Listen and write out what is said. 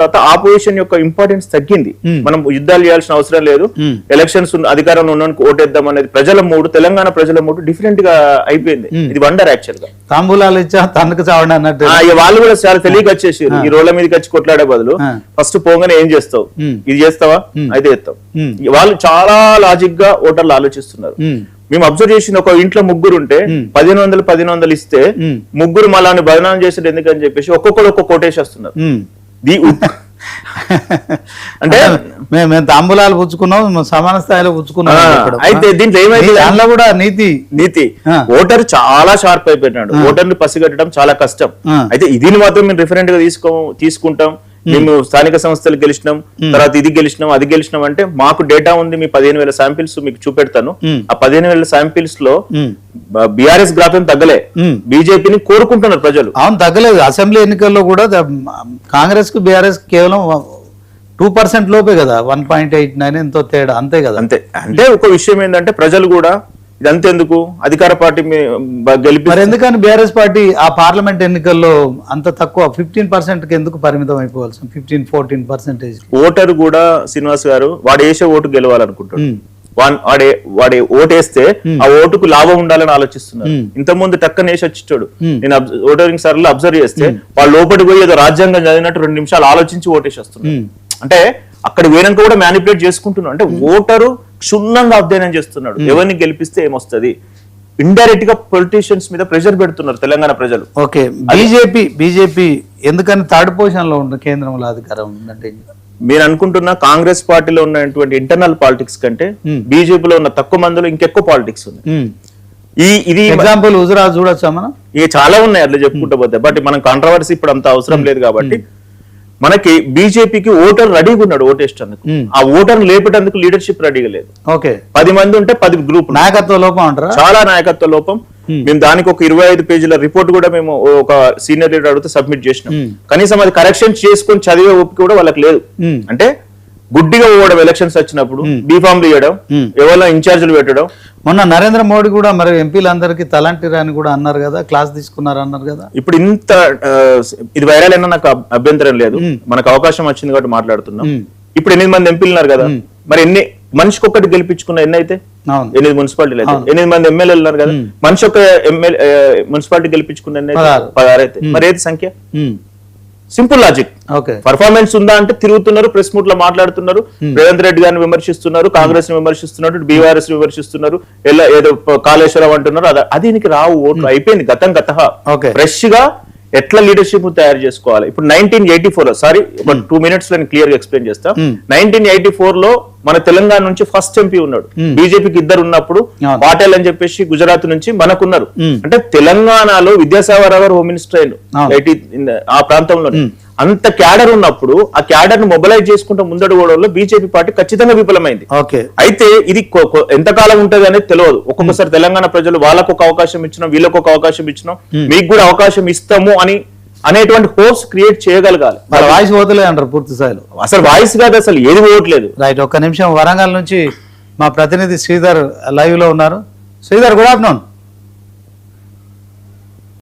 తర్వాత ఆపోజిషన్ యొక్క ఇంపార్టెన్స్ తగ్గింది. మనం యుద్ధాలు చేయాల్సిన అవసరం లేదు, ఎలక్షన్స్ అధికారంలో ఉన్న ఓటేద్దాం అనేది ప్రజల మూడు, తెలంగాణ ప్రజల మూడు డిఫరెంట్ గా అయిపోయింది. ఇది వండర్ యాక్చువల్ గా. తాంబూలాలు ఇచ్చా తనకు చావడం అన్నట్టు వాళ్ళు కూడా చాలా తెలియక వచ్చేసారు. ఈ రోడ్ల మీదకి వచ్చి కొట్లాడే బదులు ఫస్ట్ పోగానే ఏం చేస్తావు, ఇది చేస్తావా, అయితే చేస్తావు. వాళ్ళు చాలా లాజిక్ గా ఓటర్లు ఆలోచిస్తున్నారు. మేము అబ్జర్వ్ చేసిన ఒక ఇంట్లో ముగ్గురు ఉంటే 1500 ఇస్తే ముగ్గురు మళ్ళీ బదనాం చేసేది ఎందుకని చెప్పేసి ఒక్కొక్కరు ఒక్కొక్క కోటేసి వస్తున్నారు. అంటే మేము తాంబూలాలు పుచ్చుకున్నాం, సమాన స్థాయిలో పుచ్చుకున్నాం. అయితే దీంట్లో ఏమైంది, దాంట్లో కూడా నీతి ఓటర్ చాలా షార్ప్ అయిపోయినాడు. ఓటర్ని పసిగట్టడం చాలా కష్టం. అయితే ఇది మాత్రం మేము రిఫరెంట్ గా తీసుకుంటాం. మేము స్థానిక సంస్థలు గెలిచినాం, తర్వాత ఇది గెలిచినాం, అది గెలిచినాం అంటే మాకు డేటా ఉంది. మీ 15,000 శాంపిల్స్ మీకు చూపెడతాను. ఆ 15,000 శాంపిల్స్ లో బీఆర్ఎస్ గ్రాఫ్ ఏం తగ్గలే, బీజేపీని కోరుకుంటున్నారు ప్రజలు. అవును, తగ్గలేదు. అసెంబ్లీ ఎన్నికల్లో కూడా కాంగ్రెస్ కు బీఆర్ఎస్ కేవలం 2% లోపే కదా, 1.89 ఎంతో తేడా, అంతే కదా. అంతే. అంటే ఒక విషయం ఏంటంటే ప్రజలు కూడా ఇదంతెందుకు అధికార పార్టీ గెలిపి, ఎందుకని బీఆర్ఎస్ పార్టీ ఆ పార్లమెంట్ ఎన్నికల్లో అంత తక్కువ 15% కి ఎందుకు పరిమితం అయిపోవాల్సి, 15-14%? ఓటర్ కూడా శ్రీనివాస్ గారు వాడు వేసే ఓటు గెలవాలనుకుంటాడు. వాడే ఓటేస్తే ఆ ఓటుకు లాభం ఉండాలని ఆలోచిస్తున్నారు. ఇంతకుముందు టక్కన వేసి వచ్చిచ్చాడు. నేను ఓటరింగ్ సార్లు అబ్జర్వ్ చేస్తే వాళ్ళు లోపలికి పోయి ఏదో రాజ్యాంగం చదివినట్టు 2 నిమిషాలు ఆలోచించి ఓటేసి వస్తున్నారు. అంటే అక్కడ వేయడానికి కూడా మ్యానిపులేట్ చేసుకుంటున్నాడు. అంటే ఓటరు క్షుణ్ణంగా అధ్యయనం చేస్తున్నాడు, ఎవరిని గెలిపిస్తే ఏమొస్తుంది. ఇండైరెక్ట్ గా పొలిటీషియన్స్ మీద ప్రెషర్ పెడుతున్నారు తెలంగాణ ప్రజలు. ఓకే, బీజేపీ ఎందుకని థర్డ్ పొజిషన్ లో ఉంది కేంద్రంలో అధికారం ఉందంటే? మీరు అనుకుంటున్న కాంగ్రెస్ పార్టీలో ఉన్నటువంటి ఇంటర్నల్ పాలిటిక్స్ కంటే బీజేపీలో ఉన్న తక్కువ మందిలో ఇంకెక్కువ పాలిటిక్స్ ఉంది. ఇది ఎగ్జాంపుల్ హుజరాబాద్ చూడొచ్చా మనం? ఇక చాలా ఉన్నాయి అట్లా చెప్పుకుంటూ పోతే. బట్ మనం కాంట్రవర్సీ ఇప్పుడు అంత అవసరం లేదు కాబట్టి మనకి బీజేపీకి ఓటర్ రెడీగా ఉన్నాడు ఓటేస్టందుకు. ఆ ఓటర్ లేపేటందుకు లీడర్షిప్ రెడీగా లేదు. ఓకే, 10 మంది ఉంటే 10 గ్రూప్, నాయకత్వ లోపం అంటారా? చాలా నాయకత్వ లోపం. మేము దానికి ఒక 25 పేజీల రిపోర్ట్ కూడా మేము ఒక సీనియర్ లీడర్ అడిగితే సబ్మిట్ చేసినాం. కనీసం అది కరెక్షన్ చేసుకొని చదివే ఓపిక కూడా వాళ్ళకి లేదు. అంటే గుడ్డిగా పోవడం, ఎలక్షన్స్ వచ్చినప్పుడు బీఫామ్లు ఇవ్వడం, ఎవరో ఇన్ఛార్జీలు పెట్టడం. మొన్న నరేంద్ర మోడీ కూడా మరి ఎంపీలందరికీ తలంటిరని కూడా అన్నారు కదా, క్లాస్ తీసుకున్నారు అన్నారు కదా. ఇప్పుడు ఇంత ఇది వైరల్ అయినా నాకు అభ్యంతరం లేదు, మనకు అవకాశం వచ్చింది కాబట్టి మాట్లాడుతున్నాం. ఇప్పుడు 8 మంది ఎంపీలు ఉన్నారు కదా, మరి మనిషికి ఒక్కటి గెలిపించుకున్న ఎన్ని అయితే 8 మున్సిపాలిటీలు అయితే, 8 మంది ఎమ్మెల్యేలు ఉన్నారు కదా, మనిషి ఒక మున్సిపాలిటీ గెలిపించుకున్న ఎన్ని అయితే 16 అయితే, మరి ఏది సంఖ్య? Simple logic. పర్ఫార్మెన్స్ ఉందా అంటే తిరుగుతున్నారు, ప్రెస్ మీట్ లో మాట్లాడుతున్నారు, రేవంత్ రెడ్డి గారిని విమర్శిస్తున్నారు, కాంగ్రెస్ ని విమర్శిస్తున్నారు, బీఆర్ఎస్ విమర్శిస్తున్నారు, ఏదో కాళేశ్వరం అంటున్నారు. అది రావు ఓట్లు, అయిపోయింది గతం గత. ఫ్రెష్ గా ఎట్లా లీడర్షిప్ తయారు చేసుకోవాలి. ఇప్పుడు 1984 సారీ ఒక 2 minutes లో క్లియర్ గా ఎక్స్ప్లెయిన్ చేస్తా. 1984 లో మన తెలంగాణ నుంచి ఫస్ట్ ఎంపీ ఉన్నాడు. బీజేపీకి 2 ఉన్నప్పుడు పాటేల్ అని చెప్పేసి గుజరాత్ నుంచి మనకున్నారు. అంటే తెలంగాణలో విద్యాసాగర్ గారు హోమ్ మినిస్టర్ అయ్యారు ఆ ప్రాంతంలో. అంత క్యాడర్ ఉన్నప్పుడు ఆ క్యాడర్ ను మొబిలైజ్ చేసుకుంటూ ముందడుగోవడంలో బీజేపీ పార్టీ ఖచ్చితంగా విఫలమైంది. అయితే ఇది ఎంతకాలం ఉంటది అనేది తెలియదు. ఒక్కొక్కసారి తెలంగాణ ప్రజలు వాళ్ళకు ఒక అవకాశం ఇచ్చినాం, వీళ్ళకు ఒక అవకాశం ఇచ్చినాం, మీకు కూడా అవకాశం ఇస్తాము అనేటువంటి హోప్స్ క్రియేట్ చేయగలగాలి. వాయిస్ పోతలేదు అంటారు పూర్తి స్థాయిలో. అసలు వాయిస్ కాదు, అసలు ఏది పోవట్లేదు. రైట్, ఒక్క నిమిషం. వరంగల్ నుంచి మా ప్రతినిధి శ్రీధర్ లైవ్ లో ఉన్నారు. Sridhar, good afternoon.